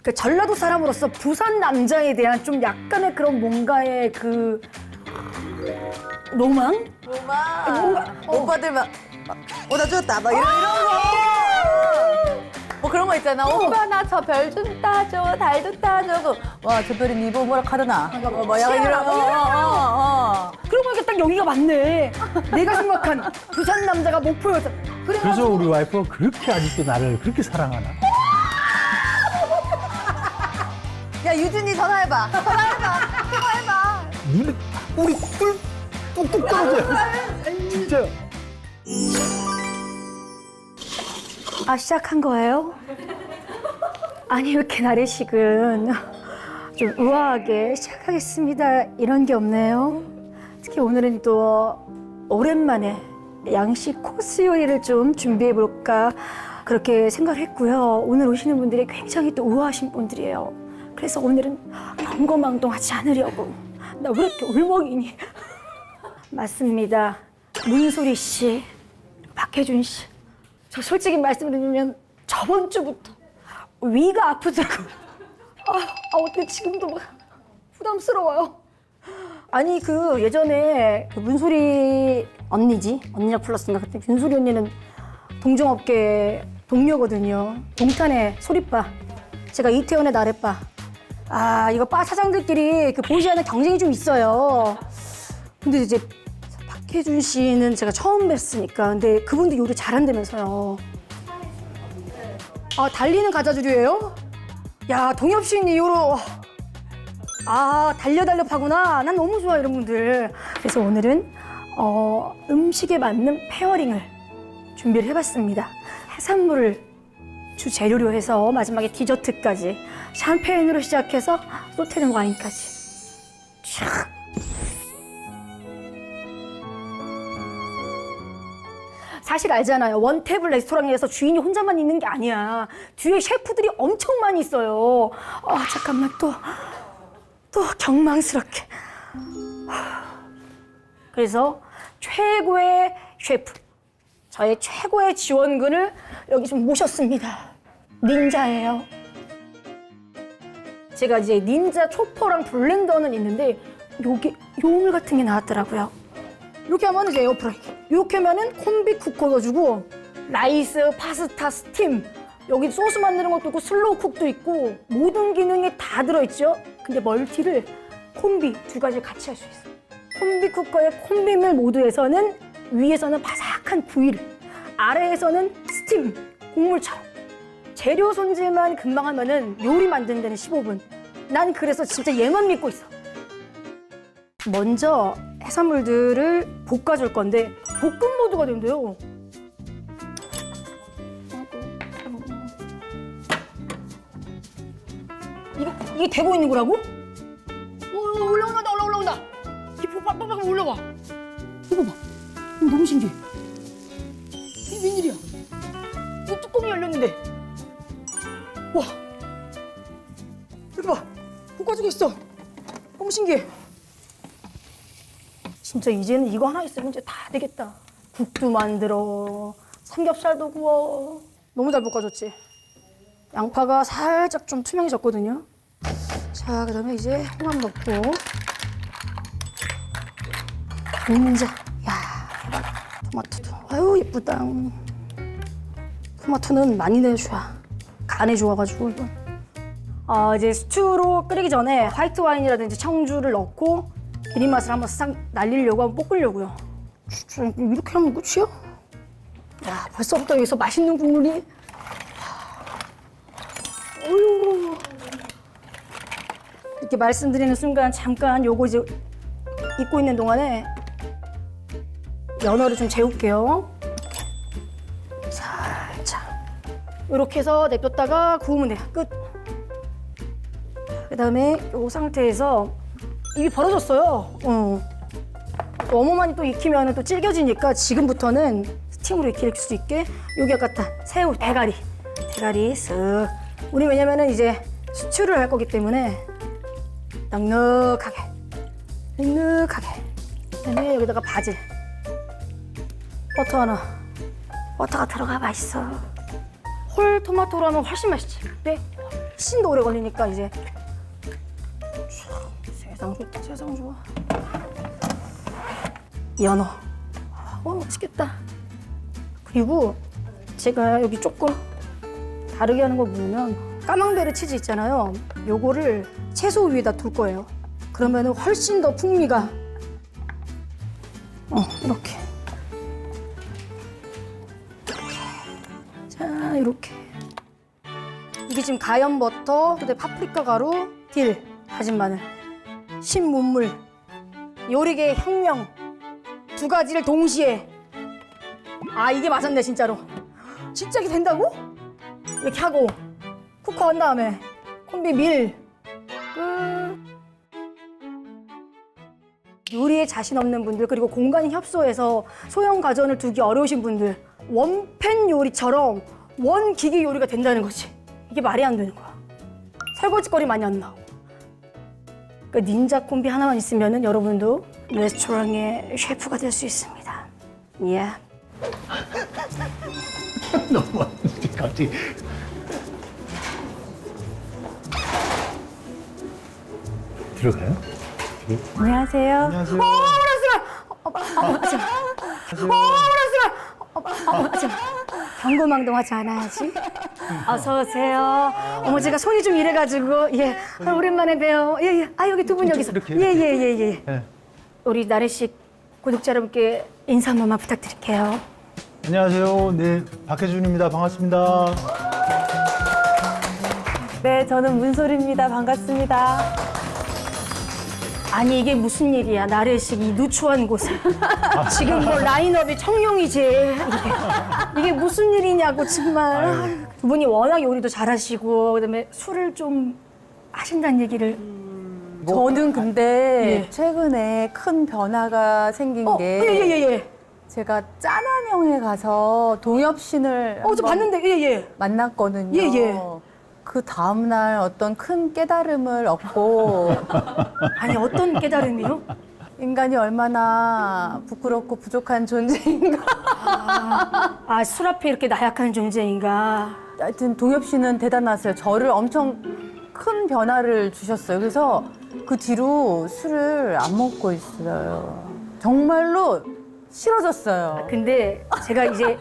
그 전라도 사람으로서 부산 남자에 대한 좀 약간의 그런 뭔가의 그 로망? 로마. 오빠들 막, 나 좋았다. 막 이런 거. 뭐 그런 거 있잖아. 오빠 나 저 별 좀 따줘. 달 좀 따줘. 와, 저 별이 니보 뭐라 카드나. 뭐 약간 이런 거. 그러고 보니까 딱 여기가 맞네. 내가 생각한 부산 남자가 목포였어. 그래서 우리 와이프가 그렇게 아직도 나를 그렇게 사랑하나? 야, 유진이 전화해봐. 전화해봐. 눈에 꿀이 뚝뚝 떨어져요. 진짜. 아, 시작한 거예요? 아니, 왜 이렇게 나래식은 좀 우아하게 시작하겠습니다. 이런 게 없네요. 특히 오늘은 또 오랜만에 양식 코스 요리를 좀 준비해 볼까 그렇게 생각을 했고요. 오늘 오시는 분들이 굉장히 또 우아하신 분들이에요. 그래서 오늘은 경거망동하지 않으려고. 나 왜 이렇게 울먹이니? 맞습니다. 문소리 씨, 박혜준 씨. 저 솔직히 말씀드리면 저번 주부터 위가 아프더라고요. 어때 지금도 막 부담스러워요. 아니 그 예전에 그 문소리 언니지? 언니라 불렀으니까 그때 윤소리 언니는 동종업계 동료거든요. 동탄의 소리바, 제가 이태원의 나래바. 이거 바 사장들끼리 그 보이지 않는 경쟁이 좀 있어요. 근데 이제 박혜준 씨는 제가 처음 뵀으니까. 근데 그분도 요리 잘한다면서요. 달리는 가자주류예요? 야, 동엽 씨 이후로 달려 파구나. 난 너무 좋아 이런 분들. 그래서 오늘은 음식에 맞는 페어링을 준비를 해봤습니다. 해산물을 주 재료로 해서 마지막에 디저트까지 샴페인으로 시작해서 소테는 와인까지. 촥. 사실 알잖아요. 원테이블 레스토랑에서 주인이 혼자만 있는 게 아니야. 뒤에 셰프들이 엄청 많이 있어요. 잠깐만 또 경망스럽게. 그래서 최고의 셰프, 저의 최고의 지원군을 여기 좀 모셨습니다. 닌자예요. 제가 이제 닌자 초퍼랑 블렌더는 있는데 요게 요물 같은 게 나왔더라고요. 이렇게 하면 이제 에어프라이기. 이렇게 하면은 콤비 쿡 넣어주고 라이스, 파스타, 스팀. 여기 소스 만드는 것도 있고 슬로우 쿡도 있고 모든 기능이 다 들어있죠. 근데 멀티를 콤비 두 가지를 같이 할 수 있어. 콤비 쿠커의 콤비물 모드에서는 위에서는 바삭한 구이를, 아래에서는 스팀, 곡물처럼. 재료 손질만 금방 하면은 요리 만드는 데는 15분. 난 그래서 진짜 얘만 믿고 있어. 먼저 해산물들을 볶아줄 건데 볶음 모드가 된대요. 이게 되고 있는 거라고? 올라온다. 이게 빡빡 올라와. 이거 봐. 너무 신기해. 이게 웬일이야? 이 뚜껑이 열렸는데. 와. 이거 봐. 볶아주고 있어. 너무 신기해. 진짜 이제는 이거 하나 있으면 이제 다 되겠다. 국도 만들어, 삼겹살도 구워. 너무 잘 볶아줬지? 양파가 살짝 좀 투명해졌거든요. 자, 그다음에 이제 홍합 넣고. 닌자. 야, 토마토도. 아유, 예쁘다. 토마토는 많이 내줘야 간에 좋아가지고 이거. 이제 스튜로 끓이기 전에 화이트 와인이라든지 청주를 넣고 비린 맛을 한번 싹 날리려고 한번 볶으려고요. 진짜 이렇게 하면 끝이야? 야, 벌써부터 여기서 맛있는 국물이. 어휴. 이렇게 말씀드리는 순간 잠깐 요거 이제 익고 있는 동안에 연어를 좀 재울게요. 살짝. 이렇게 해서 냅뒀다가 구우면 돼요. 끝. 그다음에 이 상태에서 입이 벌어졌어요. 너무많이 또 익히면 또 질겨지니까 지금부터는 스팀으로 익힐 수 있게 여기 아까 새우 대가리 쓱. 우리 왜냐면은 이제 수출을 할 거기 때문에 넉넉하게. 그다음에 여기다가 바질, 버터 하나. 버터가 들어가 맛있어. 홀 토마토로 하면 훨씬 맛있지. 근데 훨씬 더 오래 걸리니까 이제 세상 좋다, 세상 좋아. 연어. 맛있겠다. 그리고 제가 여기 조금 다르게 하는 거 보면 까망베르 치즈 있잖아요. 요거를 채소 위에다 둘 거예요. 그러면 훨씬 더 풍미가 이렇게. 자, 이렇게. 이게 지금 가염 버터, 그다음에 파프리카 가루, 딜, 다진 마늘, 신문물, 요리계의 혁명 두 가지를 동시에. 이게 맞았네 진짜로. 진짜 이게 된다고? 이렇게 하고 쿠커 한 다음에 콤비 밀 끝. 요리에 자신 없는 분들, 그리고 공간 협소해서 소형 가전을 두기 어려우신 분들, 원팬 요리처럼 원기계 요리가 된다는 거지. 이게 말이 안 되는 거야. 설거지거리 많이 안 나오고. 그러니까 닌자 콤비 하나만 있으면 여러분도 레스토랑의 셰프가 될 수 있습니다. 예. 너무 갑자기. 들어가요? 안녕하세요. 안녕하세요. 경고망동하지 않아야지. 어서 오세요. 어머 제가 손이 좀 이래가지고 오랜만에 봬요. 여기 두 분 여기서. 이렇게. 예. 우리 나래식 구독자 여러분께 인사 한 번만 부탁드릴게요. 안녕하세요. 네, 박혜준입니다. 반갑습니다. 네, 저는 문솔입니다. 반갑습니다. 아니 이게 무슨 일이야, 나래식 이 누추한 곳에. 지금 뭐 라인업이 청룡이지. 이게 무슨 일이냐고 정말. 두 분이 워낙 요리도 잘하시고 그다음에 술을 좀 하신다는 얘기를. 저는 근데 예. 최근에 큰 변화가 생긴 게 예. 제가 짠한형에 가서 동엽신을 저 한번 봤는데 만났거든요. 예. 그 다음날 어떤 큰 깨달음을 얻고 아니 어떤 깨달음이요? 인간이 얼마나 부끄럽고 부족한 존재인가. 술 앞에 이렇게 나약한 존재인가. 하여튼 동엽 씨는 대단하세요. 저를 엄청 큰 변화를 주셨어요. 그래서 그 뒤로 술을 안 먹고 있어요. 정말로 싫어졌어요. 근데 제가 이제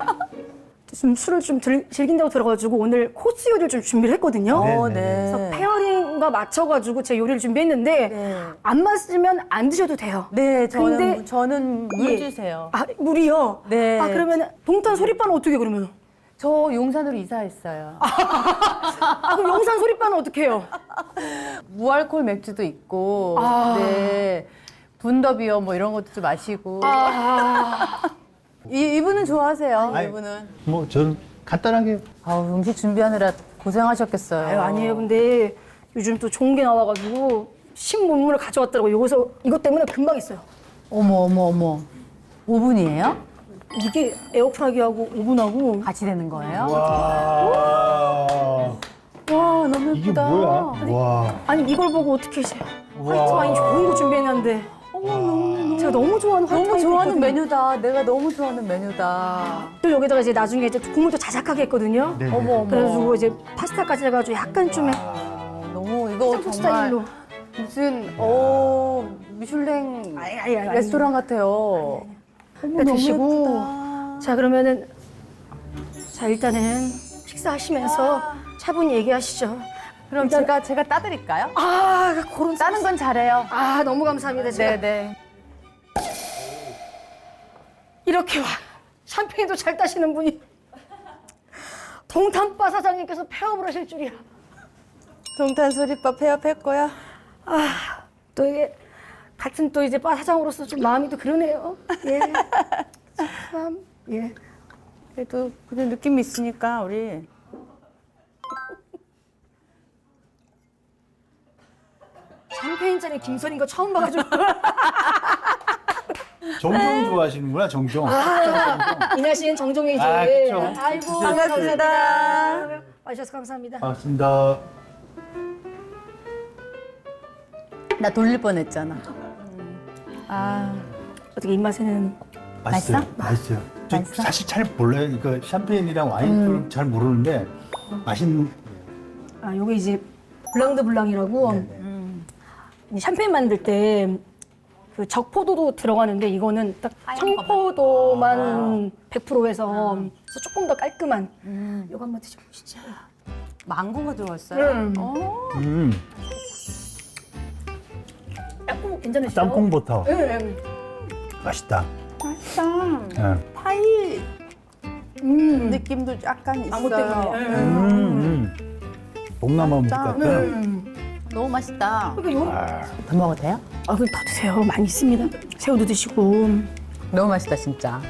좀 술을 좀 즐긴다고 들어가지고 오늘 코스 요리를 좀 준비를 했거든요. 네. 그래서 네. 페어링과 맞춰가지고 제 요리를 준비했는데 네. 안 맞으면 안 드셔도 돼요. 네, 근데- 저는 물 예. 주세요. 물이요? 네. 그러면 동탄 소리바는 어떻게 그러면? 저 용산으로 이사했어요. 그럼 영산 소리바는 어떻게 해요? 무알콜 맥주도 있고, 네. 분더비어 뭐 이런 것도 좀 마시고. 이분은 좋아하세요, 아이, 이분은. 뭐 저는 간단하게. 음식 준비하느라 고생하셨겠어요. 아니에요. 근데 요즘 또 좋은 게 나와가지고 신문물을 가져왔더라고요. 이것 때문에 금방 있어요. 어머. 오븐이에요? 이게 에어프라이기하고 오븐하고 같이 되는 거예요? 와. 와, 너무 이게 예쁘다. 뭐야? 와. 아니 이걸 보고 어떻게 하세요? 우와. 화이트 와인 좋은 거 준비했는데 제가 너무 좋아하는 화이트 너무 와인이 좋아하는 있거든요. 메뉴다. 내가 너무 좋아하는 메뉴다. 또 여기다가 이제 나중에 이제 국물도 자작하게 했거든요. 네. 어머. 그래가지고 이제 파스타까지 해가지고 약간 좀 너무 이거 한국 정말 스타일로. 무슨 미슐랭 아니. 레스토랑 같아요. 어머, 너무 드시고. 예쁘다. 자 그러면은 일단은 식사하시면서 차분히 얘기하시죠. 그럼 일단- 제가 따드릴까요? 그런 따는 건 잘해요. 너무 감사합니다. 제가 네네. 이렇게 샴페인도 잘 따시는 분이 동탄바 사장님께서 폐업을 하실 줄이야. 동탄 소리밥 폐업할 거야? 또 이게 같은 또 이제 바 사장으로서 좀 마음이 또 그러네요. 예. 참, 예. 그래도 그냥 느낌이 있으니까 우리. 샴페인 잔에 김선인 거 처음 봐가지고. 정종 좋아하시는구나, 정종. 이나 씨는 정종이지. 그쵸. 아이고, 반갑습니다. 와주셔서 감사합니다. 반갑습니다. 나 돌릴 뻔했잖아. 어떻게 입맛에는 맛있어요. 맛있어요. 저 맛있어? 사실 잘 몰라요. 그 샴페인이랑 와인을 잘 모르는데 맛있는. 요게 이제 블랑드 블랑이라고 이 샴페인 만들 때 그 적포도도 들어가는데 이거는 딱 청포도만 100% 해서 조금 더 깔끔한 이거 한번 드셔보시죠. 망고가 들어갔어요? 약간 괜찮으시죠? 땅콩버터. 네. 맛있다. 맛있다. 예. 파이 느낌도 약간 망고 있어요. 때문에. 동남아 음식 진짜? 같아. 너무 맛있다. 그러니까 요, 더 먹어도 돼요? 그럼 다 드세요. 많이 있습니다. 새우도 드시고. 너무 맛있다 진짜.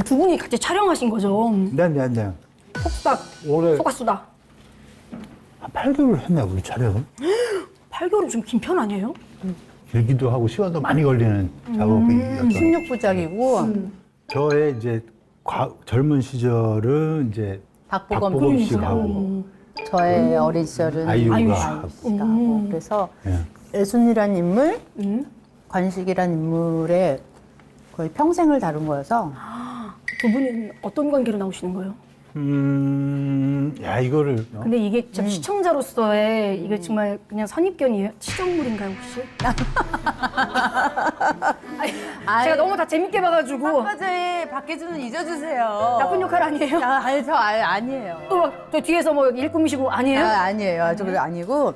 두 분이 같이 촬영하신 거죠? 네. 폭박, 올해 소가수다. 한 8개월 했나 우리 촬영. 8개월은 좀 긴 편 아니에요? 길기도 하고 시간도 많이 걸리는 작업이었던. 16부작이고 저의 이제 젊은 시절은 이제 박보검 씨하고 저의 어린 시절은 아이유가 아이유 하고. 씨가 하고 그래서 예. 애순이란 인물, 관식이란 인물에 거의 평생을 다룬 거여서 두 분은 어떤 관계로 나오시는 거예요? 야 이거를 근데 이게 진짜 시청자로서의 이게 정말 그냥 선입견이에요? 치정물인가요 혹시? 아니, 제가 너무 다 재밌게 봐가지고 박과제 박혜준은 잊어주세요. 나쁜 역할 아니에요? 아니 저 아니에요. 또 막 저 뒤에서 뭐 일꾸미시고 아니에요? 아니에요. 저 아니고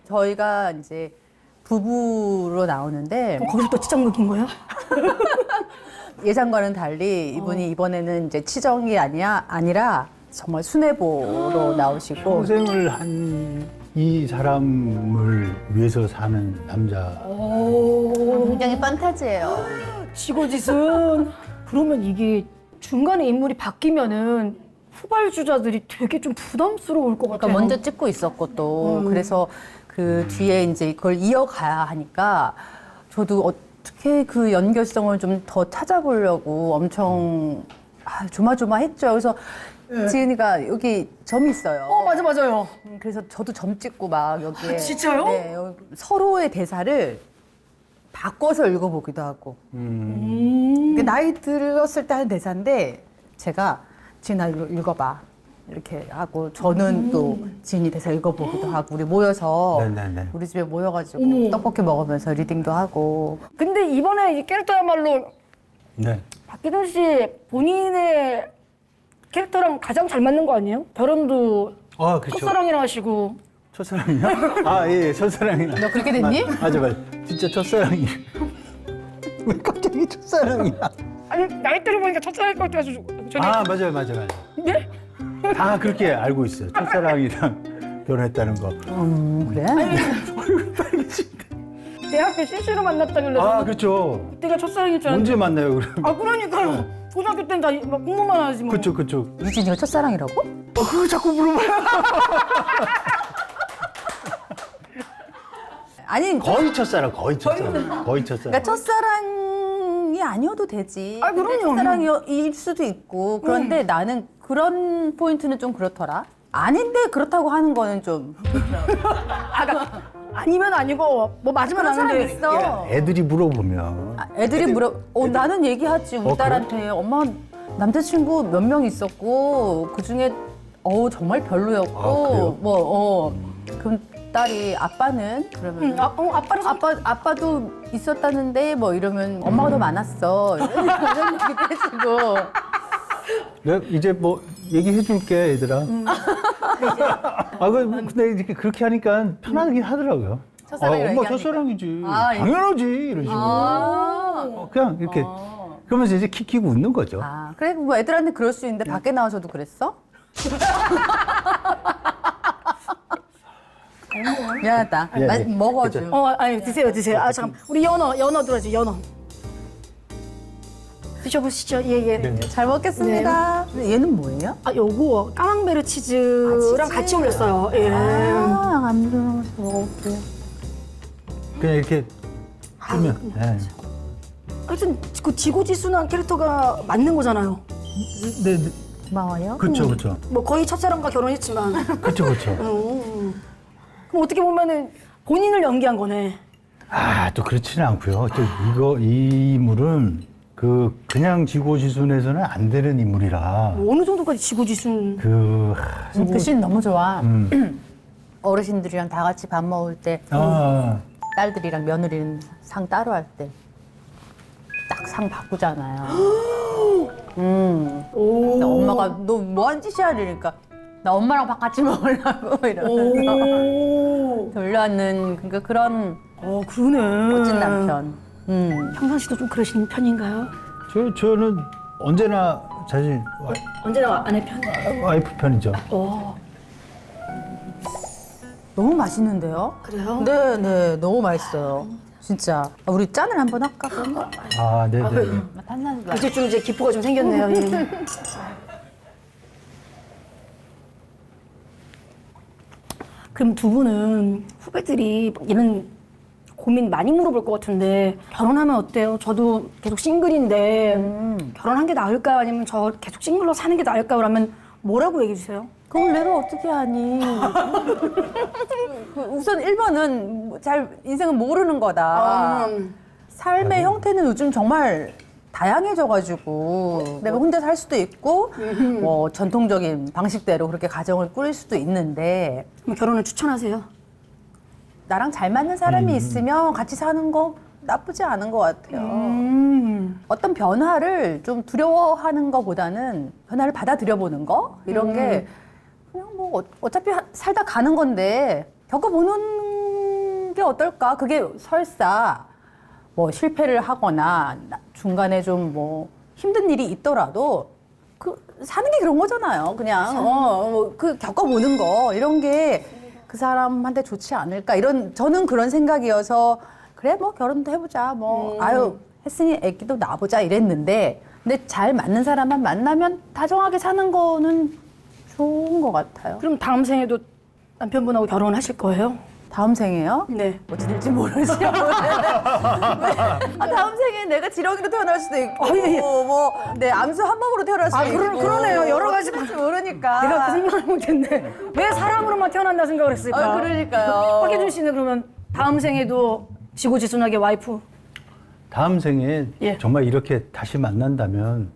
저희가 이제 부부로 나오는데 그럼 거기서 또 치정극인 거예요? 예상과는 달리 이분이 이번에는 이제 치정이 아니라 정말 순애보로 나오시고 평생을 한 이 사람을 위해서 사는 남자. 굉장히 판타지예요. 지고짓은 그러면 이게 중간에 인물이 바뀌면은 후발주자들이 되게 좀 부담스러울 것 그러니까 같아요. 먼저 찍고 있었고 또 그래서 그 뒤에 이제 그걸 이어가야 하니까 저도 어떻게 그 연결성을 좀 더 찾아보려고 엄청 조마조마했죠. 그래서 지은이가 여기 점이 있어요. 맞아요. 그래서 저도 점 찍고 막 여기에 진짜요? 네, 서로의 대사를 바꿔서 읽어보기도 하고 이게 나이 들었을 때 하는 대사인데 제가 지은아 읽어봐 이렇게 하고 저는 또 지은이 대사 읽어보기도 하고 우리 모여서 네네네. 우리 집에 모여가지고 떡볶이 먹으면서 리딩도 하고 근데 이번에 이 캐릭터야말로 네. 박기준 씨 본인의 캐릭터랑 가장 잘 맞는 거 아니에요? 결혼도 그렇죠. 첫사랑이라 하시고 첫사랑이요? 예, 첫사랑이나. 너 그렇게 됐니? 맞아. 진짜 첫사랑이. 왜 갑자기 첫사랑이야? 아니 나이대로 보니까 첫사랑일 것 같아가지고 저는 맞아요. 네? 다 그렇게 알고 있어요. 첫사랑이랑 결혼했다는 거. 그래? 대학교 CC로 만났다길래 그렇죠. 그때가 첫사랑일 줄 언제 알았는데 만나요, 그럼? 그러니까요. 고등학교 때는 다 공부만 하지 뭐. 그렇죠. 유진이가 첫사랑이라고? 그거 자꾸 물어봐요. 아니 거의 첫사랑. 그러니까 첫사랑이 아니어도 되지. 그럼요. 근데 첫사랑일 수도 있고. 그런데 나는 그런 포인트는 좀 그렇더라. 아닌데 그렇다고 하는 거는 좀. 아니면 아니고 뭐 맞으면 그런 사람 아는데 있어. 애들이 물어보면. 애들이 나는 얘기하지. 우리 딸한테. 엄마 남자친구 몇 명 있었고 그 중에 정말 별로였고 그래요? 그럼 딸이 아빠는 그러면 아빠를 아빠도 있었다는데 뭐 이러면 엄마가 더 많았어. 이런 얘기도 해주고. 내가 이제 뭐 얘기해 줄게, 얘들아. 근데 이렇게 그렇게 하니까 편하긴 하더라고요. 첫사랑이라 엄마 얘기하니까. 첫사랑이지. 아, 당연하지. 이런 식으로. 그냥 이렇게. 그러면서 이제 킥킥 웃는 거죠. 그래 뭐 애들한테 그럴 수 있는데 밖에 나와서도 그랬어? 미안하다. 예. 먹어 그쵸. 좀. 아니 드세요. 잠깐 우리 연어 들어야지 연어. 드셔보시죠. 예. 네. 잘 먹겠습니다. 얘는 뭐예요? 요거 까망베르 치즈랑 치즈. 같이 올렸어요. 예. 안 들어서 먹어볼게요. 그냥 이렇게 하면. 네. 하여튼 그 지고지순한 캐릭터가 맞는 거잖아요. 네. 고마워요. 그렇죠. 뭐 거의 첫사랑과 결혼했지만. 그렇죠. 그럼 어떻게 보면은 본인을 연기한 거네. 또 그렇지는 않고요. 또 이 인물은 그냥 지고지순해서는 안 되는 인물이라. 어느 정도까지 지고지순. 그 씬 너무 좋아. 어르신들이랑 다 같이 밥 먹을 때 딸들이랑 며느리는 상 따로 할 때 딱 상 바꾸잖아요. 근데 엄마가 너 뭐 하는 짓이야 이러니까 나 엄마랑 밥 같이 먹으려고 이러면서 돌려앉는 그러니까 그런 그러네. 멋진 남편. 평상시도 좀 그러신 편인가요? 저는 언제나 사실 언제나 아내 편. 와이프 편이죠. 너무 맛있는데요? 그래요? 네, 너무 맛있어요. 진짜. 우리 짠을 한번 할까? 그럼? 아, 네네. 탄산수 이제 좀 기포가 좀 생겼네요. 예. 그럼 두 분은 후배들이 이런 고민 많이 물어볼 것 같은데 결혼하면 어때요? 저도 계속 싱글인데 결혼한 게 나을까요? 아니면 저 계속 싱글로 사는 게 나을까요? 그러면 뭐라고 얘기해 주세요? 그걸 내가 어떻게 하니? 우선 1번은 잘 인생은 모르는 거다. 삶의 형태는 요즘 정말 다양해져가지고 내가 혼자 살 수도 있고 뭐 전통적인 방식대로 그렇게 가정을 꾸릴 수도 있는데 그럼 결혼을 추천하세요? 나랑 잘 맞는 사람이 있으면 같이 사는 거 나쁘지 않은 것 같아요. 어떤 변화를 좀 두려워하는 것보다는 변화를 받아들여보는 거 이런 게 그냥 뭐 어차피 살다 가는 건데 겪어보는 게 어떨까? 그게 설사 뭐 실패를 하거나 중간에 좀 뭐 힘든 일이 있더라도 그 사는 게 그런 거잖아요. 그냥 그 겪어보는 거 이런 게 그 사람한테 좋지 않을까 이런 저는 그런 생각이어서 그래 뭐 결혼도 해보자 뭐 아유 했으니 애기도 낳아보자 이랬는데 근데 잘 맞는 사람만 만나면 다정하게 사는 거는 좋은 것 같아요. 그럼 다음 생에도 남편분하고 결혼하실 거예요? 다음 생에요? 네. 어찌 될지 모르죠. 다음 생에 내가 지렁이로 태어날 수도 있고, 내 암수 한 몸으로 태어날 수도 있고. 그러네요. 여러 가지 될지 모르니까. 내가 그 생각을 못했네. 왜 사람으로만 태어난다 생각을 했을까? 그러니까요. 박예준 씨는 그러면 다음 생에도 지고지순하게 와이프. 다음 생에 예. 정말 이렇게 다시 만난다면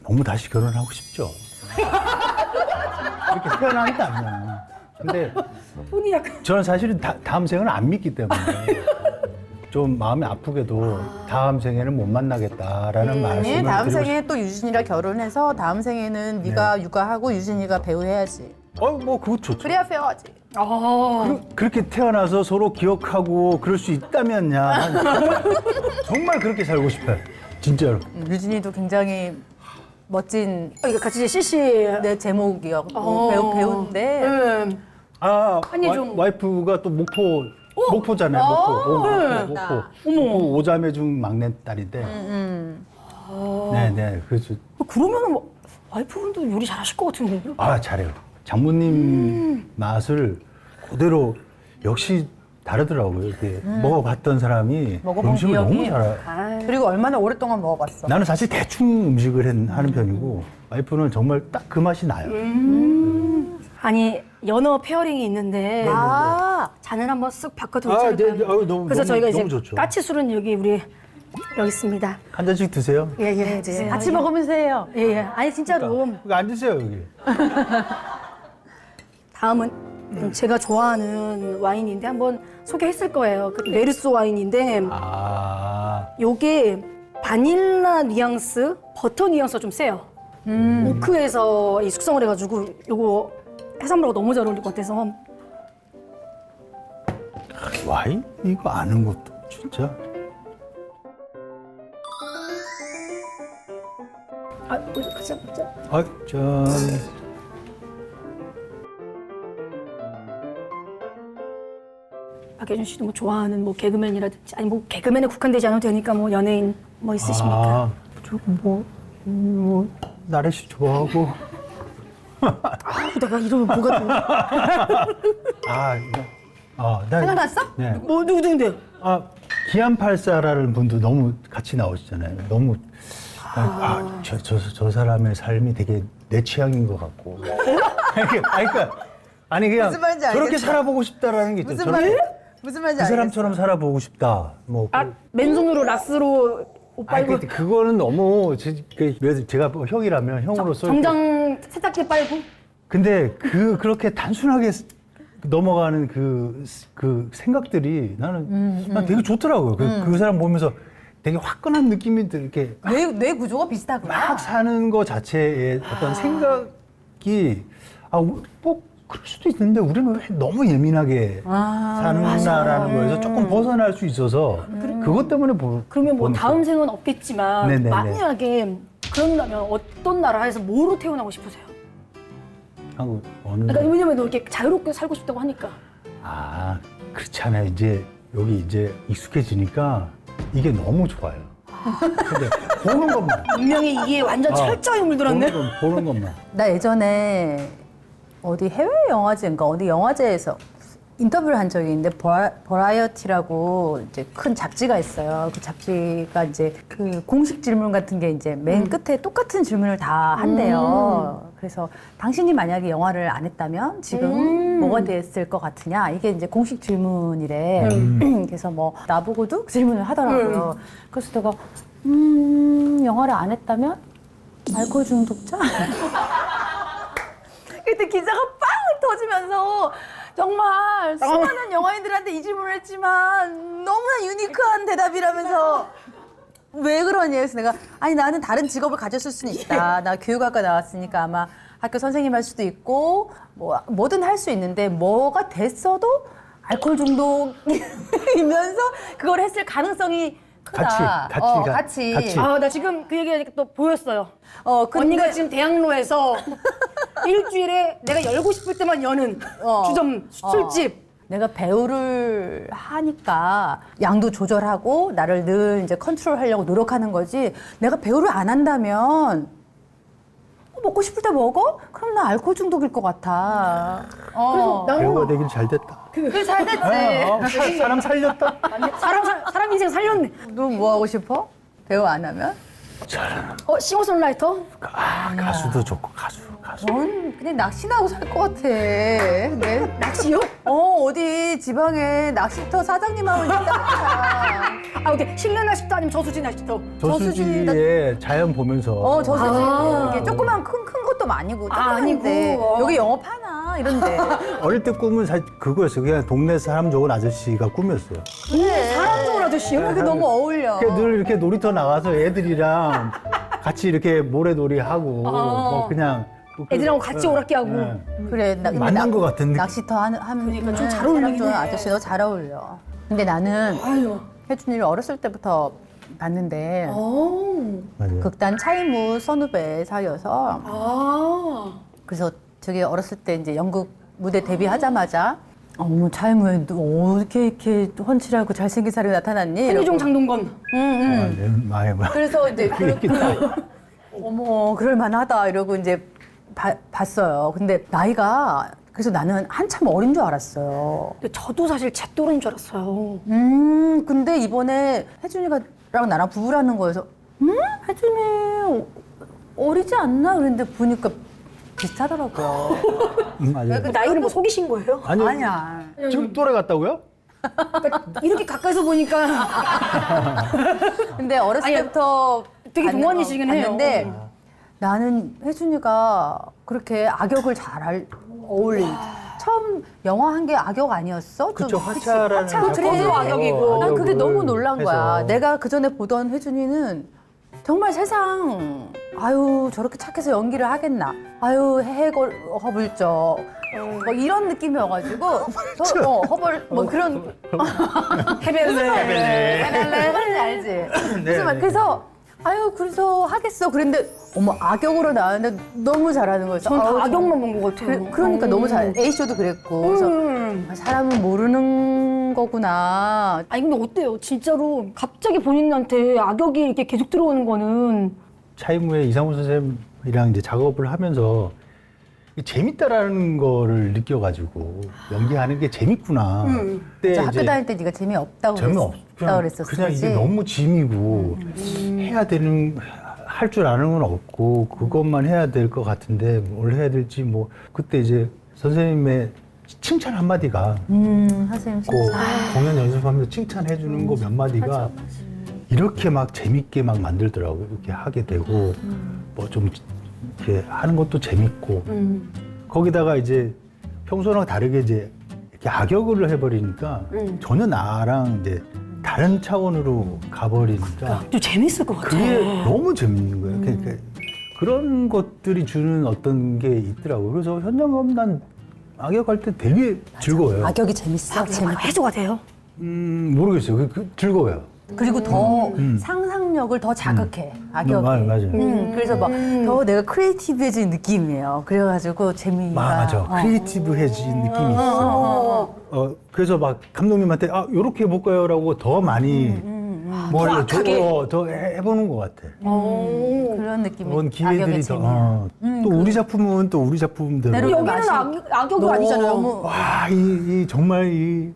너무 다시 결혼하고 싶죠. 이렇게 태어난다면. 근데 손이 약간. 저는 사실은 다음 생은 안 믿기 때문에 좀 마음이 아프게도 다음 생에는 못 만나겠다라는 말씀을 다음 드리고 생에 또 유진이랑 결혼해서 다음 생에는 네가 육아하고 유진이가 배우해야지. 뭐 그거 좋죠. 그래야 페어하지. 그렇게 태어나서 서로 기억하고 그럴 수 있다면야 난 정말 그렇게 살고 싶어요. 진짜로. 유진이도 굉장히 멋진 이거 같이 CC. 내 제목이었고 배우인데 와이프가 또 목포잖아요. 목포 오자매 중 막내딸인데. 네네. 그래서 그러면은 뭐 와이프분도 요리 잘하실 것 같은데. 잘해요. 장모님 맛을 그대로 역시 다르더라고요. 이렇게 먹어봤던 사람이 먹어본 음식을 너무 기억이. 잘해요. 그리고 얼마나 오랫동안 먹어봤어. 나는 사실 대충 음식을 하는 편이고 와이프는 정말 딱 그 맛이 나요. 아니 연어 페어링이 있는데 잔을 한번 쓱 바꿔도 괜찮을까요? 그래서 저희가 이제 좋죠. 까치술은 여기 있습니다. 한 잔씩 드세요. 예, 드세요. 같이 먹으면서 해요. 예. 아니 진짜로. 여기 앉으세요 여기. 다음은 제가 좋아하는 와인인데 한번 소개했을 거예요. 그 메르소 와인인데 요게 바닐라 뉘앙스, 버터 뉘앙스가 좀 세요. 오크에서 이 숙성을 해가지고 요거 해산물하고 너무 잘 어울릴 것 같아서. 와인? 이거 아는 것도 진짜. 같이 먹자. 박예준 씨도 뭐 좋아하는 뭐 개그맨이라든지 아니 뭐 개그맨에 국한되지 않아도 되니까 뭐 연예인 뭐 있으십니까? 나래 씨 좋아하고. 내가 이러면 뭐가 돼? 생각났어? 네. 뭐 누군데? 기안84라는 분도 너무 같이 나오시잖아요. 너무 저 사람의 삶이 되게 내 취향인 것 같고. 그냥 무슨 말인지 저렇게 알겠어. 살아보고 싶다라는 게 있죠. 무슨 말인지 그 알겠어. 사람처럼 살아보고 싶다. 뭐 맨손으로 라스로 오빠 아니, 이거 그거는 너무 제가 뭐 형이라면 형으로서 정장 세탁기 빨고 근데 그렇게 단순하게 넘어가는 그 생각들이 난 되게 좋더라고요. 그 사람 보면서 되게 화끈한 느낌이 이렇게 뇌 구조가 비슷하구나. 막 사는 거 자체에 어떤 생각이 뭐 그럴 수도 있는데 우리는 왜 너무 예민하게 사는구나라는 거에서 조금 벗어날 수 있어서 그것 때문에 그러면 뭐 보는 다음 거예요. 생은 없겠지만 네네네. 만약에 그런다면 어떤 나라에서 뭐로 태어나고 싶으세요? 한국 어느 그러니까 왜냐면 너 이렇게 자유롭게 살고 싶다고 하니까 그렇지 않아요. 이제 여기 이제 익숙해지니까 이게 너무 좋아요. 근데 보는 것만 분명히 이게 완전 철저히 물들었네. 보는 것만. 나 예전에 어디 해외 영화제인가 어디 영화제에서 인터뷰를 한 적이 있는데 버라이어티라고 이제 큰 잡지가 있어요. 그 잡지가 이제 그 공식 질문 같은 게 이제 맨 끝에 똑같은 질문을 다 한대요. 그래서 당신이 만약에 영화를 안 했다면 지금 뭐가 됐을 것 같으냐? 이게 이제 공식 질문이래. 그래서 뭐 나보고도 그 질문을 하더라고요. 그래서 내가 영화를 안 했다면 알코올 중독자? 그때 기사가 빵 터지면서 정말 수많은 영화인들한테 이 질문을 했지만 너무나 유니크한 대답이라면서 왜 그러니? 그래서 내가 아니 나는 다른 직업을 가졌을 수는 있다. 나 교육학과 나왔으니까 아마 학교 선생님 할 수도 있고 뭐든 할 수 있는데 뭐가 됐어도 알코올 중독이면서 그걸 했을 가능성이 크다. 같이. 나 지금 그 얘기하니까 또 보였어요. 근데 언니가 지금 대학로에서 일주일에 내가 열고 싶을 때만 여는 주점 술집. 내가 배우를 하니까 양도 조절하고 나를 늘 이제 컨트롤하려고 노력하는 거지. 내가 배우를 안 한다면 먹고 싶을 때 먹어? 그럼 나 알코올 중독일 것 같아. 그래서 나는 배우가 되긴 잘 됐다. 그게 잘 됐지. 사람 살렸다. 사람 인생 살렸네. 너 뭐 하고 싶어? 배우 안 하면? 싱어송라이터? 가수도 좋고 가수. 넌 그냥 낚시나 하고 살 것 같아. 네. 낚시요? 어디 지방에 낚시터 사장님하고 있다. 오케이. 실내 낚시터 아니면 저수지 낚시터? 저수지에 자연 보면서 저수지. 이게 조그만 큰 것도 아니고 조그만데 아니고. 여기 영업하나 이런데. 어릴 때 꿈은 사실 그거였어요. 그냥 동네 사람 좋은 아저씨가 꿈이었어요. 사람 좋은 아저씨요? 그게 너무 어울려. 늘 이렇게 놀이터 나가서 애들이랑 같이 이렇게 모래놀이 하고 뭐 그냥 애들하고 같이 오락기 하고. 그래, 근데 맞는 것 같은 느낌. 낚시터 하면 그러니까 좀잘 어울리긴 좋은 해. 아저씨 너 잘 어울려. 근데 나는 혜준이를 어렸을 때부터 봤는데 맞아요. 극단 차이무 선후배 사이여서 그래서 되게 어렸을 때 이제 연극 무대 데뷔하자마자 어머 차이무에 너 이렇게 훤칠하고 잘생긴 사람이 나타났니? 한유종 이러고. 장동건. 그래서 이제 어머 그럴 만하다 이러고 이제 봤어요. 근데 나이가 그래서 나는 한참 어린 줄 알았어요. 근데 저도 사실 제 또래인 줄 알았어요. 근데 이번에 혜준이랑 나랑 부부라는 거여서 혜준이 어리지 않나? 그랬는데 보니까 비슷하더라고요. 맞아요. 그 나이를 뭐 속이신 거예요? 아니야. 지금 또래 같다고요? 그러니까 이렇게 가까이서 보니까 근데 어렸을 아니, 때부터 되게 동안이시긴 해요. 봤는데 나는 혜준이가 그렇게 악역을 잘 어울리. 처음 영화 한 게 악역 아니었어? 그쵸, 좀 화차라는 화차 작품도 악역이고. 난 그게 너무 놀란 거야. 해서. 내가 그 전에 보던 혜준이는 정말 세상 아유 저렇게 착해서 연기를 하겠나? 아유 허물쩍 뭐 이런 느낌이어가지고 허벌 뭐 그런 해벨레. 해달래 알지? 그래서 아유 그래서 하겠어. 그랬는데 어머 악역으로 나왔는데 너무 잘하는 거예요. 전 다 악역만 본 것 같아요. 그러니까 너무 잘. A쇼도 그랬고. 그래서 아, 사람은 모르는 거구나. 아니 근데 어때요? 진짜로 갑자기 본인한테 악역이 이렇게 계속 들어오는 거는 차이무의 이상훈 선생님이랑 이제 작업을 하면서 재밌다라는 거를 느껴가지고 연기하는 게 재밌구나. 그때 저 학교 이제 다닐 때 네가 재미없다고 그랬었지. 그냥 이게 너무 짐이고 해야 되는 할 줄 아는 건 없고 그것만 해야 될 것 같은데 뭘 해야 될지 뭐 그때 이제 선생님의 칭찬 한 마디가 선생님 그 진짜. 공연 연습하면서 칭찬해 주는 거 몇 마디가 이렇게 막 재밌게 막 만들더라고요. 이렇게 하게 되고 뭐 좀 이렇게 하는 것도 재밌고 거기다가 이제 평소랑 다르게 이제 이렇게 악역을 해버리니까 전혀 나랑 이제 다른 차원으로 가버리니까 좀 재밌을 것 같아. 그게 너무 재밌는 거예요. 그러니까 그런 것들이 주는 어떤 게 있더라고요. 그래서 현장감 난 악역할 때 되게 즐거워요. 악역이 재밌어. 재밌. 해소가 돼요? 모르겠어요. 즐거워요. 그리고 더 상상력을 더 자극해. 악역이. 맞아요. 그래서 막 더 내가 크리에이티브해진 느낌이에요. 그래가지고 재미가. 맞아. 크리에이티브해진 느낌이 있어. 그래서 막 감독님한테 요렇게 해볼까요라고 더 많이 뭘 더 해보는 것 같아. 그런 느낌이. 그런 기회들이 악역의 더. 재미야. 또 우리 작품은 또 우리 작품대로. 내로- 여기는 맛이 악역이 아니잖아요. 너무- 와, 이 정말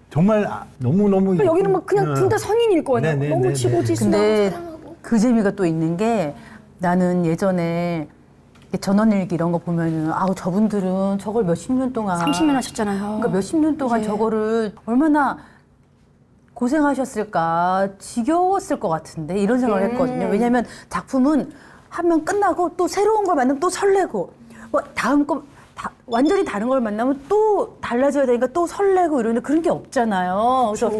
정말 너무너무. 그러니까 여기는 막 그냥 둘 다 성인일 거 아니에요. 네네네네. 너무 치고 지수하고 근데 사랑하고. 그 재미가 또 있는 게 나는 예전에 전원일기 이런 거 보면은 아우 저분들은 저걸 몇십 년 동안 30년 하셨잖아요. 그러니까 몇십 년 동안 예. 저거를 얼마나 고생하셨을까 지겨웠을 것 같은데 이런 생각을 했거든요. 왜냐하면 작품은 하면 끝나고 또 새로운 걸 만나면 또 설레고 뭐 다음 거 완전히 다른 걸 만나면 또 달라져야 되니까 또 설레고 이러는데 그런 게 없잖아요. 그래서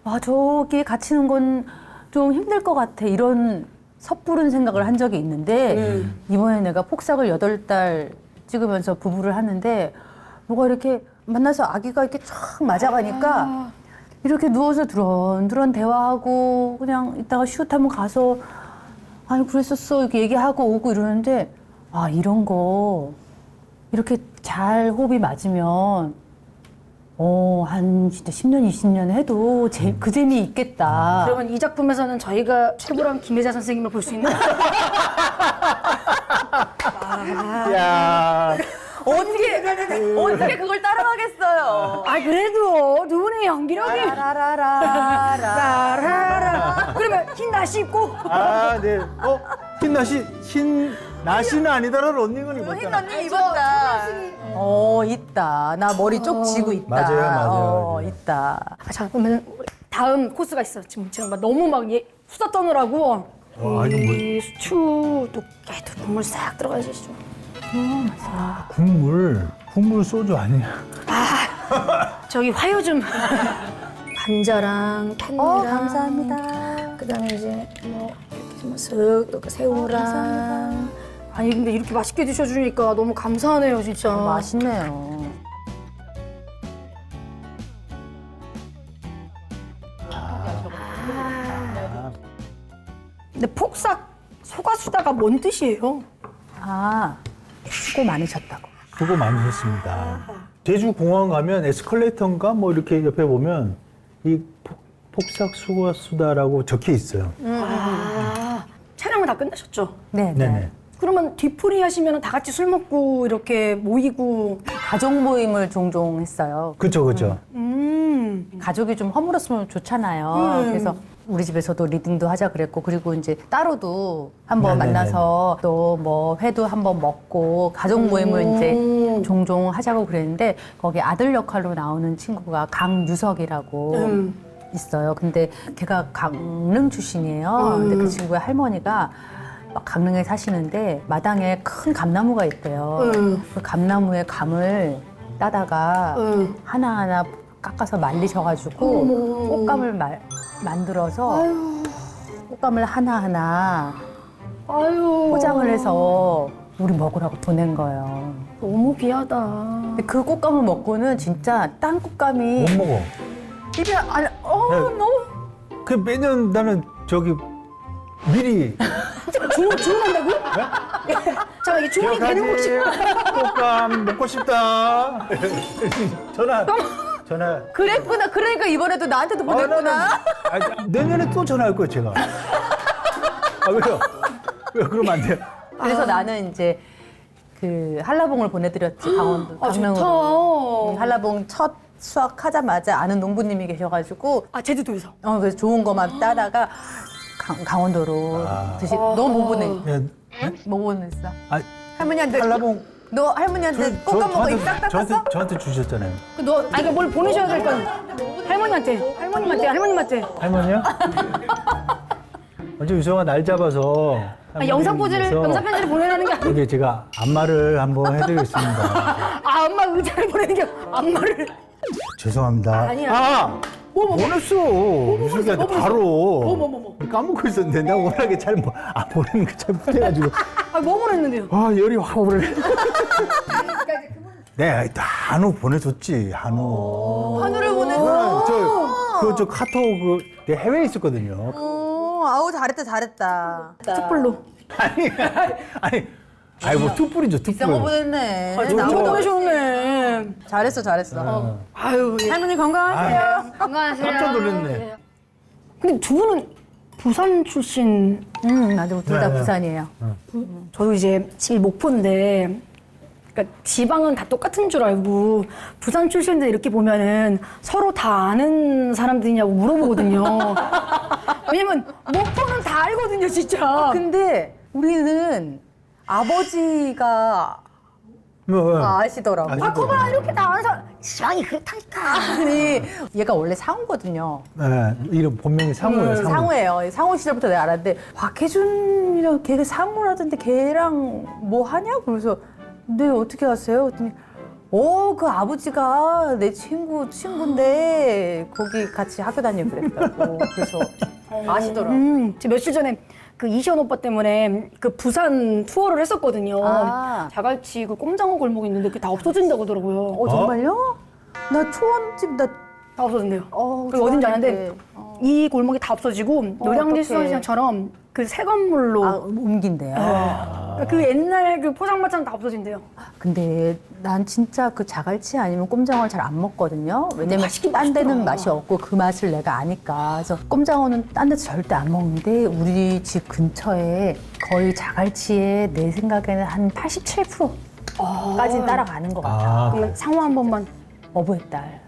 와 저기에 갇히는 건 좀 힘들 것 같아 이런 섣부른 생각을 한 적이 있는데 이번에 내가 폭삭을 8달 찍으면서 부부를 하는데 뭐가 이렇게 만나서 아기가 이렇게 촥 맞아가니까 이렇게 누워서 두런두런 대화하고 그냥 이따가 슛 한번 가서 아니 그랬었어 이렇게 얘기하고 오고 이러는데 아 이런 거 이렇게 잘 호흡이 맞으면 한 진짜 10년, 20년 해도 그 재미 있겠다. 그러면 이 작품에서는 저희가 최고랑 김혜자 선생님을 볼 수 있는 야. 어떻게 그걸 따라가겠어요? 아 그래도 두 분의 연기력이 라라라 그러면 흰나시 입고 네. 흰나시는 아니다라는 런닝을 입었잖아. 언니 입었다. 있다. 나 머리 쪽 쥐고 있다. 맞아요. 있다. 자 그러면 다음 코스가 있어요. 지금 제가 막 너무 막 수다 떠느라고 와, 이거 뭐- 이 수추 또 깨도 국물 싹 들어가시죠. 국물 소주 아니야. 저기 화요 좀 감자랑 캔이랑 감사합니다. 그다음에 이제 뭐 이렇게 쓱또 새우랑 아니 근데 이렇게 맛있게 드셔주니까 너무 감사하네요 진짜. 맛있네요. 근데 폭삭 소가수다가 뭔 뜻이에요? 수고 많으셨다고. 수고 많이 했습니다. 제주 공항 가면 에스컬레이터인가 뭐 이렇게 옆에 보면 이 폭삭 수고하수다라고 적혀 있어요. 촬영은 다 끝나셨죠? 네. 네네. 그러면 뒤풀이 하시면 다 같이 술 먹고 이렇게 모이고 가족 모임을 종종 했어요. 그렇죠. 가족이 좀 허물었으면 좋잖아요. 그래서 우리 집에서도 리딩도 하자 그랬고 그리고 이제 따로도 한번 네네네. 만나서 또 뭐 회도 한번 먹고 가족 모임을 이제 종종 하자고 그랬는데 거기 아들 역할로 나오는 친구가 강유석이라고 있어요. 근데 걔가 강릉 출신이에요. 근데 그 친구의 할머니가 막 강릉에 사시는데 마당에 큰 감나무가 있대요. 그 감나무에 감을 따다가 하나하나 깎아서 말리셔가지고 꽃감을 만들어서 꽃감을 하나하나 아유 포장을 해서 우리 먹으라고 보낸 거예요. 너무 귀하다. 근데 그 꽃감을 먹고는 진짜 딴 꽃감이 못 먹어. 입에 안, 네. 너무 그 매년 나는 저기 미리 주문한다고? 잠깐 이 주문이 되는 기억하지? 혹시 꽃감 먹고 싶다. 전화. 그랬구나. 그러니까 이번에도 나한테도 보냈구나. 내년에 또 전화할 거예요, 제가. 왜요? 왜 그러면 안 돼요? 그래서 나는 이제 그 한라봉을 보내드렸지 강원도 강릉으로. 좋다. 한라봉 첫 수확하자마자 아는 농부님이 계셔가지고 제주도에서. 그래서 좋은 것만 따다가 강원도로 너무 못 보내. 예. 못 보냈어. 아, 할머니한테 한라봉 너 할머니한테 꽃감 먹고 입 싹 닦았어? 저한테 주셨잖아요. 너 아니 뭘 보내셔야 될 건. 할머님한테. 할머니요? 먼저 유성아 날 잡아서 영상 편지를 보내라는 게 아니고. 여기 제가 안마를 한번 해드리겠습니다. 아, 엄마 의자를 보내는 게 안마를. 죄송합니다. 아니야. 보냈어. 유성이한테 바로. 뭐. 까먹고 있었는데 내가 워낙에 안 보내는 게 잘 못해가지고. 아, 뭐 보냈는데요? 아 열이 확 오르네. 네, 한우 보내줬지 한우. 한우를 보내서. 저 카톡 내가 해외에 있었거든요. 아우 잘했다. 툭불로. 아니 뭐 투뿔이죠 비싼 거 투뿔. 보냈네. 너무 보내셨네. 잘했어. 아유, 할머니 건강하세요. 건강하세요. 깜짝 놀랐네. 근데 두 분은 부산 출신. 나도 둘 다 네. 부산이에요. 저도 이제 집이 목포인데, 그러니까 지방은 다 똑같은 줄 알고 부산 출신들 이렇게 보면은 서로 다 아는 사람들이냐고 물어보거든요. 왜냐면 목포는 다 알거든요, 진짜. 근데 우리는 아버지가 아시더라고. 아시더라고요. 그거랑 이렇게 다 아는 사람. 지방이 그렇다니까. 아니 얘가 원래 상우거든요. 네, 이름 본명이 상우예요. 상우. 상우예요. 상우 시절부터 내가 알았는데 박혜준이랑 걔가 상우라던데 걔랑 뭐 하냐? 그래서 네 어떻게 아세요? 그랬더니 그 아버지가 내 친구인데 거기 같이 학교 다니고 그랬다고. 그래서 아시더라고. 제가 며칠 전에 그 이시연 오빠 때문에 그 부산 투어를 했었거든요. 아. 자갈치 그 꼼장어 골목 있는데 그게 다 없어진다고 하더라고요. 정말요? 나 초원집 나 다 없어진대요. 그리고 좋아하는데. 어딘지 아는데 이 골목이 다 없어지고 노량진 어떡해. 수산시장처럼 그 새 건물로 옮긴대요. 그러니까 그 옛날 그 포장마차는 다 없어진대요. 근데 난 진짜 그 자갈치 아니면 꼼장어를 잘 안 먹거든요. 왜냐면 맛있긴 딴 데는 맛있더라. 맛이 없고 그 맛을 내가 아니까. 그래서 꼼장어는 딴 데서 절대 안 먹는데 우리 집 근처에 거의 자갈치에 내 생각에는 한 87%까지 따라가는 것 같아. 그러면 상호 한 번만. 어버이 딸.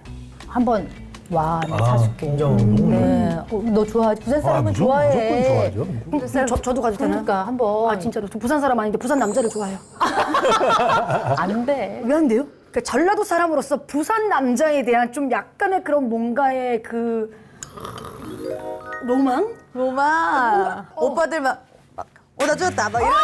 한번 와, 내가 사줄게. 진짜 너무 네. 너 좋아하지? 부산 사람은 무조건 좋아해. 좋아하죠. 저도 가도 되나요? 그러니까 한번. 아 진짜로 저 부산 사람 아닌데 부산 남자를 좋아해요. 안 돼. 왜 안 돼요? 그러니까 전라도 사람으로서 부산 남자에 대한 좀 약간의 그런 뭔가의 그 로망? 로마 오빠들 막 오다 줬다 막 이런 거.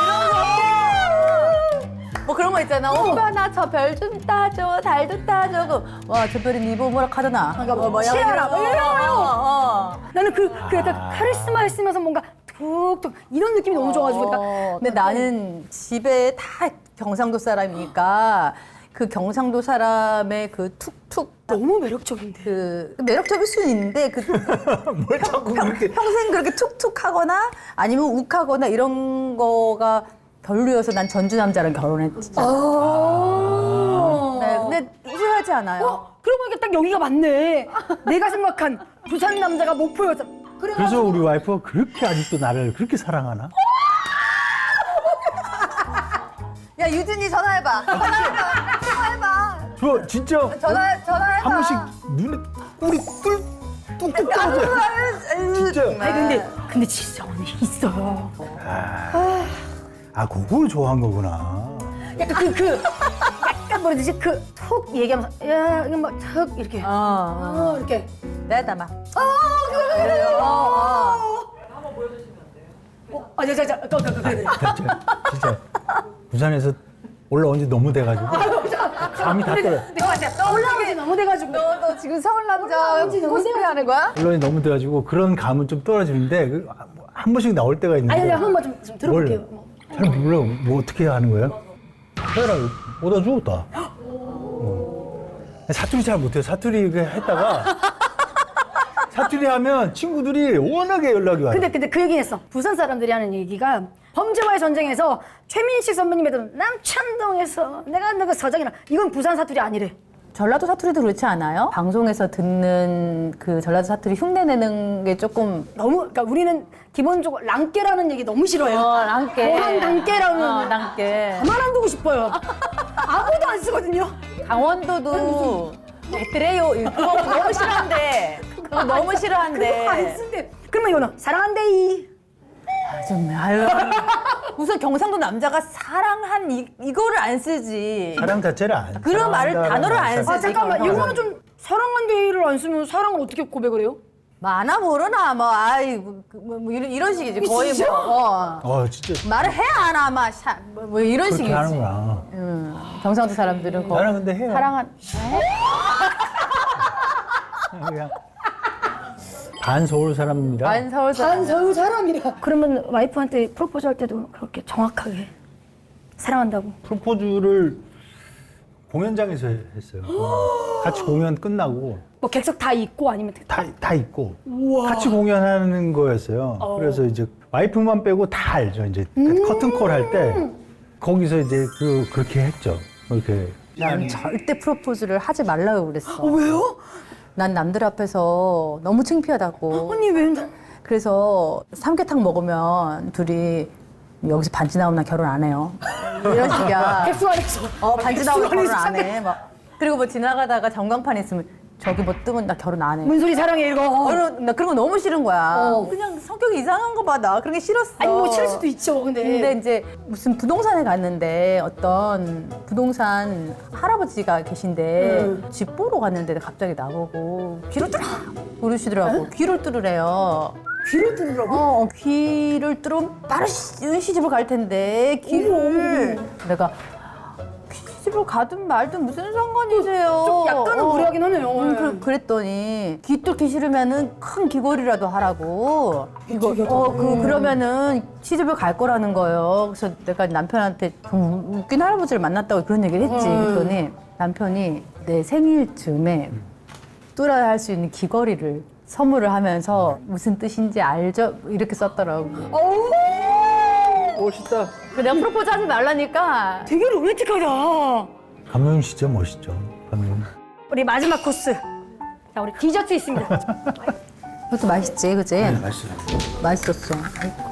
뭐 그런 거 있잖아. 오빠 나 저 별 좀 따줘, 달 좀 따줘. 와, 저 별이 네 보고 뭐라 하더나. 뭐 치아라, 뭐 이런 거. 나는 그 약간 아. 카리스마 있으면서 뭔가 툭툭 이런 느낌이 너무 좋아가지고 그러니까 근데 나는 집에 다 경상도 사람이니까 그 경상도 사람의 그 툭툭 너무 매력적인데. 그 매력적일 수는 있는데 그 뭘 자꾸 그렇게. 평생 그렇게 툭툭하거나 아니면 욱하거나 이런 거가 별로여서 난 전주 남자랑 결혼했지. 네, 근데 후회하지 않아요. 그러고 보니까 딱 여기가 맞네. 내가 생각한 부산 남자가 목포 여자. 그래서 우리 와이프가 그렇게 아직도 나를 그렇게 사랑하나? 야 유진이 전화해봐. 전화해봐. 저 진짜 전화해봐. 한 번씩 눈에 꿀이 뚝뚝 떨어져요. 진짜. 아니 근데 진짜 언니 있어요. 그걸 좋아한 거구나. 약간 약간 뭐라지 그툭 얘기하면서 야 이거 막툭 이렇게 이렇게. 내가 담아. 그래. 진짜 부산에서 올라온 지 너무 돼가지고 감이 다 떨어져. 내가 진짜 올라오지 너무 돼가지고. 너 지금 서울 남자 코스프레 하는 거야? 올라온 지 너무 돼가지고 그런 감은 좀 떨어지는데 한 번씩 나올 때가 있는데. 아니 한 번만 좀 들어볼게요. 잘 몰라. 뭐 어떻게 하는 거예요? 해라. 오다 죽었다. 사투리 잘 못해요. 사투리 이렇게 했다가 사투리 하면 친구들이 워낙에 연락이 와요. 근데 그 얘기 했어. 부산 사람들이 하는 얘기가 범죄와의 전쟁에서 최민식 선배님의 남천동에서 내가 너그 서장이라 이건 부산 사투리 아니래. 전라도 사투리도 그렇지 않아요? 방송에서 듣는 그 전라도 사투리 흉내내는 게 조금 너무 그러니까 우리는 기본적으로 랑깨라는 얘기 너무 싫어요. 랑깨. 랑깨라는 랑깨. 가만 안 두고 싶어요. 아무도 안 쓰거든요. 강원도도 애들래요 그거 너무 싫어한대. 그거 너무 싫어한대. 그거 안 쓴대. 그러면 이거는 사랑한대이. 좀 아유. 무슨 경상도 남자가 사랑한 이거를 안 쓰지. 사랑 자체를 안. 그런 말을 사랑한다라는 단어를 안 말 쓰지. 아 잠깐만 경상도. 이거는 좀 사랑한다를 안 쓰면 사랑을 어떻게 고백을 해요? 많아 모르나 뭐 아이 이런 식이지 거의 뭐 진짜 말을 해야 하나 뭐 이런 그렇게 식이지. 하는구나. 경상도 사람들은 나는 근데 해요. 그냥 반 서울 사람입니다. 반서울 사람. 서울 사람이라. 그러면 와이프한테 프로포즈 할 때도 그렇게 정확하게 사랑한다고. 프로포즈를 공연장에서 했어요. 같이 공연 끝나고 뭐 객석 다 있고 아니면 다 있고 같이 공연하는 거였어요. 그래서 이제 와이프만 빼고 다 알죠. 이제 커튼콜 할 때 거기서 이제 그렇게 했죠. 그렇게. 난 절대 프로포즈를 하지 말라고 그랬어. 왜요? 난 남들 앞에서 너무 창피하다고. 언니 왜? 그래서 삼계탕 먹으면 둘이 여기서 반지 나오면 나 결혼 안 해요. 이런 식이야. 객수 안에서. 반지 나오면 결혼 안 해. 막. 그리고 뭐 지나가다가 전광판 있으면 저기 뭐 뜨면 나 결혼 안 해. 문소리 사랑해 이거. 나 그런 거 너무 싫은 거야. 그냥 성격이 이상한 거 봐. 나 그런 게 싫었어. 아니 뭐 싫을 수도 있죠. 근데 이제 무슨 부동산에 갔는데 어떤 부동산 할아버지가 계신데 집 보러 갔는데 갑자기 나보고 귀를 뚫어 그러시더라고. 귀를 뚫으래요. 귀를 뚫으라고? 귀를 뚫으면 바로 시집을 갈 텐데 귀를 내가 시집을 가든 말든 무슨 상관이세요? 좀 약간은 무례하긴 하네요. 그랬더니 귀 뚫기 싫으면은 큰 귀걸이라도 하라고. 이거 그러면은 시집을 갈 거라는 거예요. 그래서 내가 남편한테 좀 웃긴 할아버지를 만났다고 그런 얘기를 했지. 그랬더니 남편이 내 생일쯤에 뚫어야 할 수 있는 귀걸이를 선물을 하면서 무슨 뜻인지 알죠? 이렇게 썼더라고. 멋있다. 내가 프로포즈 하지 말라니까. 되게 로맨틱하다. 감독님시죠, 멋있죠. 감독님. 우리 마지막 코스. 자, 우리 디저트 있습니다. 그것도 맛있지, 그치? 맛있어요. 맛있었어.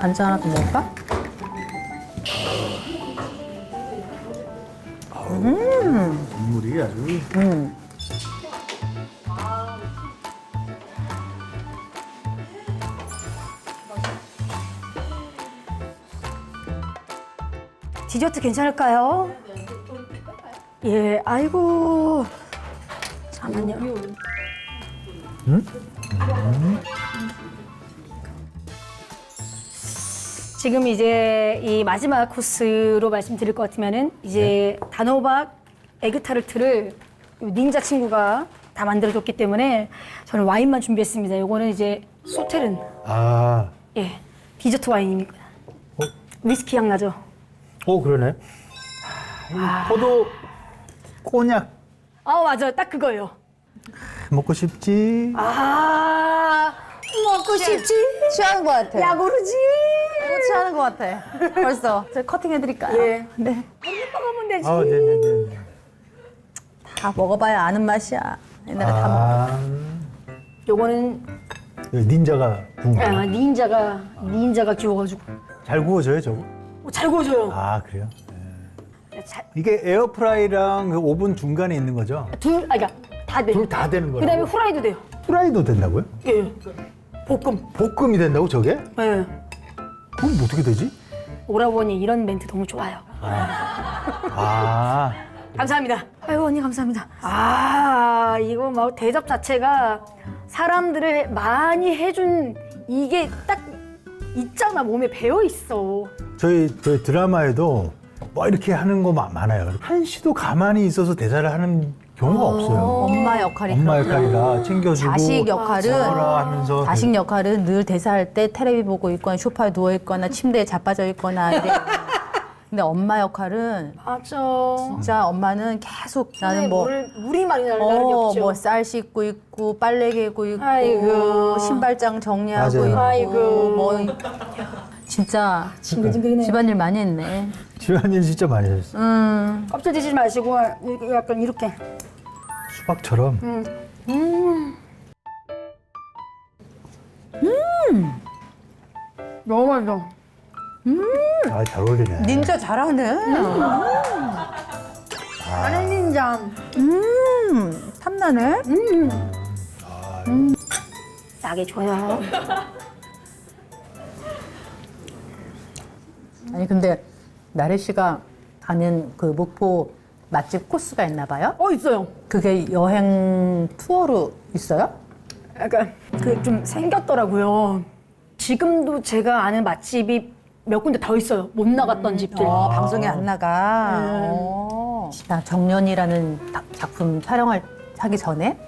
반찬 하나 더 먹을까? 국물이 아주. 디저트 괜찮을까요? 예, 아이고. 잠깐만요. 지금 이제 이 마지막 코스로 말씀드릴 것 같으면은 이제 단호박 에그타르트를 닌자 친구가 다 만들어줬기 때문에 저는 와인만 준비했습니다. 요거는 이제 소테른, 아, 예, 디저트 와인입니다. 위스키 향 나죠? 그러네. 포도 꼬냑 맞아요. 딱 그거예요. 먹고 싶지. 먹고 싶지? 취하는 것 같아. 야구르지? 취하는 것 같아. 벌써. 저 커팅 해드릴까요? 예. 네. 먹으면 되지. 네네네. 다 먹어봐야 아는 맛이야. 옛날에 다 먹어. 요거는 닌자가 구운 거. 닌자가 기워가지고 잘 구워져요, 저거? 잘 구워져요. 아, 그래요? 이게 에어프라이랑 그 오븐 중간에 있는 거죠? 그러니까 다 돼. 둘 다 되는 거라고? 그다음에 후라이도 돼요. 프라이도 된다고요? 예. 볶음. 볶음이 된다고, 저게? 예. 그럼 어떻게 되지? 오라버니 이런 멘트 너무 좋아요. 아, 감사합니다. 아유 언니 감사합니다. 이거 막 대접 자체가 사람들을 많이 해준 이게 딱 있잖아. 몸에 배어 있어. 저희 드라마에도 뭐 이렇게 하는 거 많아요. 한시도 가만히 있어서 대사를 하는 경우가 없어요. 엄마 역할이 엄마 그렇구나. 역할이라 챙겨주고 자식 역할은 뭐라 하면서 자식 역할은 늘 대사할 때 테레비 보고 있거나 소파에 누워 있거나 침대에 자빠져 있거나 이래. 근데 엄마 역할은 맞아. 진짜 엄마는 계속 나는 뭐 물이 많이 나는 게 없죠. 뭐 쌀 씻고 있고 빨래 개고 있고 아이고. 신발장 정리하고 맞아요. 있고 아이고. 뭐 진짜 징글징글이네. 집안일 많이 했네. 집안일 진짜 많이 했어요. 껍질지지 마시고 이렇게 약간 이렇게. 수박처럼. 너무 맛있어. 아, 잘 어울리네. 닌자 잘하네. 나는 닌자. 탐나네. 싸게 줘요. 아니 근데 나래 씨가 가는 그 목포 맛집 코스가 있나 봐요? 있어요. 그게 여행 투어로 있어요? 약간 그 좀 생겼더라고요. 지금도 제가 아는 맛집이 몇 군데 더 있어요. 못 나갔던 집들. 방송에 안 나가. 나 정년이라는 작품 하기 전에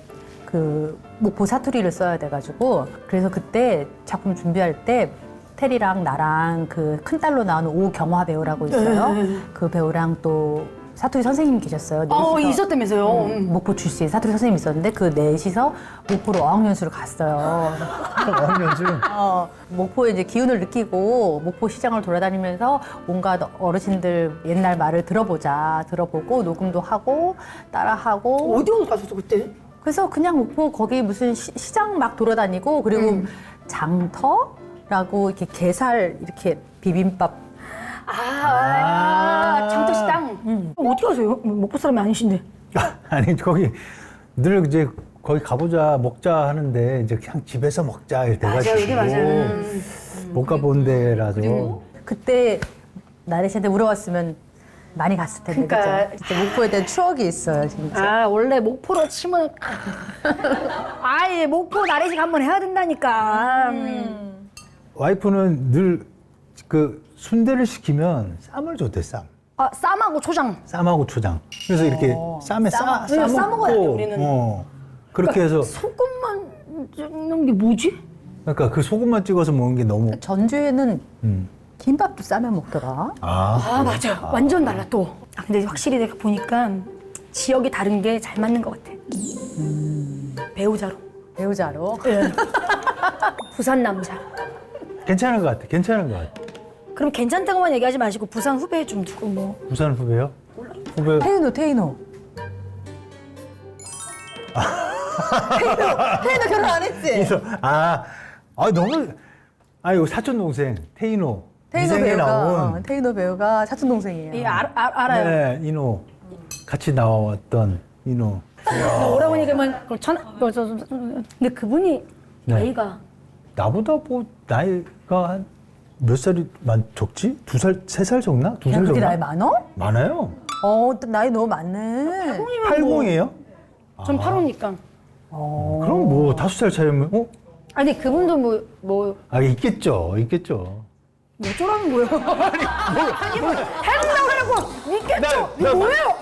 그 목포 사투리를 써야 돼가지고 그래서 그때 작품 준비할 때 테리랑 나랑 그 큰딸로 나오는 오경화 배우라고 있어요. 그 배우랑 또 사투리 선생님이 계셨어요. 넷이서. 있었다면서요. 목포 출신 사투리 선생님이 있었는데 그 넷이서 목포로 어학연수를 갔어요. 어학연수. 목포에 이제 기운을 느끼고 목포 시장을 돌아다니면서 온갖 어르신들 옛날 말을 들어보고 녹음도 하고 따라하고 어디 가셨어 그때? 그래서 그냥 목포 거기 무슨 시장 막 돌아다니고 그리고 장터라고 이렇게 게살 이렇게 비빔밥 장터식당. 어디 가세요? 목포 사람이 아니신데. 아니 거기 늘 이제 거기 가보자 먹자 하는데 이제 그냥 집에서 먹자 이래가지고 못 가본 데라서 그때 나래 씨한테 물어봤으면 많이 갔을 텐데 그러니까. 그죠? 진짜 목포에 대한 추억이 있어요 진짜. 원래 목포로 치면 아예 목포 나래식 한번 해야 된다니까. 와이프는 늘 그 순대를 시키면 쌈을 줬대 쌈. 쌈하고 초장. 쌈하고 초장. 그래서 이렇게 쌈에 싸 싸먹어야 돼, 먹고 우리는. 그렇게 해서 소금만 찍는 게 뭐지? 그러니까 그 소금만 찍어서 먹는 게 너무 전주에는 김밥도 싸면 먹더라. 맞아요. 완전 달라 또. 근데 확실히 내가 보니까 지역이 다른 게 잘 맞는 것 같아. 배우자로. 배우자로. 부산 남자. 괜찮은 것 같아. 괜찮은 것 같아. 그럼 괜찮다고만 얘기하지 마시고 부산 후배 좀 두고 뭐. 부산 후배요? 후배 태인호. 태인호 결혼 안 했지? 그래서 너무 이거 사촌 동생 태인호 미생에 나온 태인호 배우가 사촌 동생이에요. 예, 알아요. 네 인호 같이 나왔던 인호. 오라버니가 근데 그분이 네. 나이가 나보다 뭐 나이가 한 몇 살이 적지? 2살, 3살 적나? 2살 그렇게 적나? 나이 많어? 많아요. 또 나이 너무 많네. 80이에요? 전 8호니까. 그럼 뭐 5살 차이면 아니 그분도 있겠죠. 어쩌라는 거예요? 해본다고 해놓고 있겠죠? 이거 뭐예요?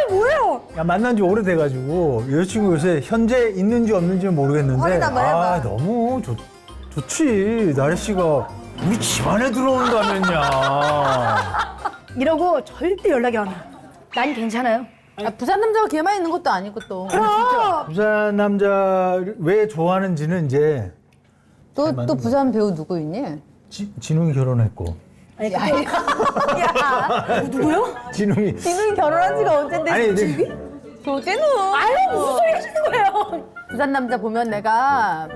뭐예요? 야, 만난 지 오래돼가지고 여자친구 요새 현재 있는지 없는지는 모르겠는데 확인 한번 해봐. 너무 좋지. 나래 씨가 우리 집안에 들어온다면야. 이러고 절대 연락이 안 와. 난 괜찮아요. 부산 남자가 걔만 있는 것도 아니고 또. 부산 남자 왜 좋아하는지는 이제 또 맞는 부산 배우 누구 있니? 진웅이 결혼했고. 아니, 야, 누구요? 진웅이. 진웅이 결혼한 지가 언젠데? 아니 근데 조제노. 아유 무슨 소리 하시는 거예요? 부산 남자 보면 내가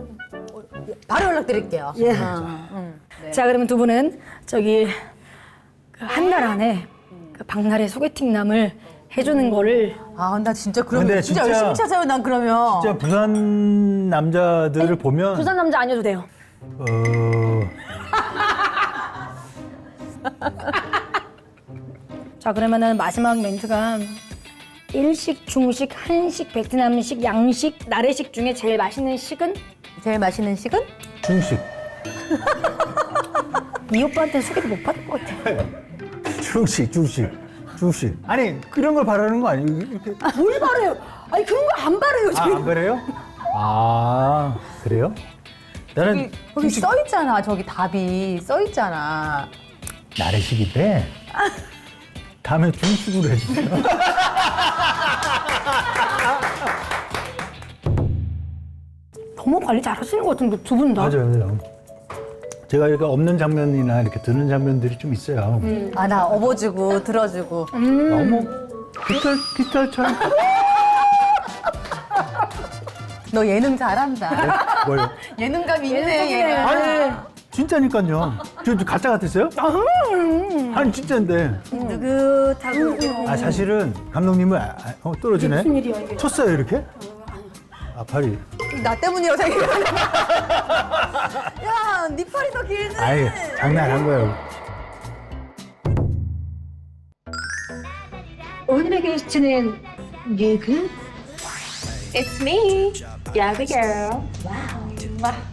바로 연락드릴게요. 예. 네. 자 그러면 두 분은 저기 한 달 안에 그 박나래 소개팅남을 해주는 거를 나 진짜 그러면 근데 진짜 진짜- 열심히 찾아요. 난 그러면. 진짜 부산 남자들을 보면 부산 남자 아니어도 돼요. 자 그러면은 마지막 멘트가 일식, 중식, 한식, 베트남식, 양식, 나래식 중에 제일 맛있는 식은? 제일 맛있는 식은? 중식. 이 오빠한테 소개도 못 받을 것 같아. 중식. 아니 그런 걸 바라는 거 아니에요? 이렇게 뭘 바래요? 아니 그런 거 안 바래요 저희. 안 그래요? 그래요? 나는 거기 써 있잖아. 저기 답이 써 있잖아. 나래식인데 다음에 중식으로 해주세요. 너무 관리 잘하시는 것 같은데 두 분 다. 맞아요. 제가 이렇게 없는 장면이나 이렇게 드는 장면들이 좀 있어요. 나 업어주고 들어주고. 너무 깃털처럼. 너 예능 잘한다. 뭐요? 예능감이 있네. 얘가. 아니 진짜니까요. 저 가짜 같았어요? 아니 진짜인데. 느긋하고. 사실은 감독님은 떨어지네. 무슨 일이야 이게? 쳤어요 이렇게? 팔이. 나 때문이라고 생각해. 야, 네 팔이 더 길네. 아이 장난한 거예요. 오늘의 게스트는 누구? It's me, Gabby girl. Wow.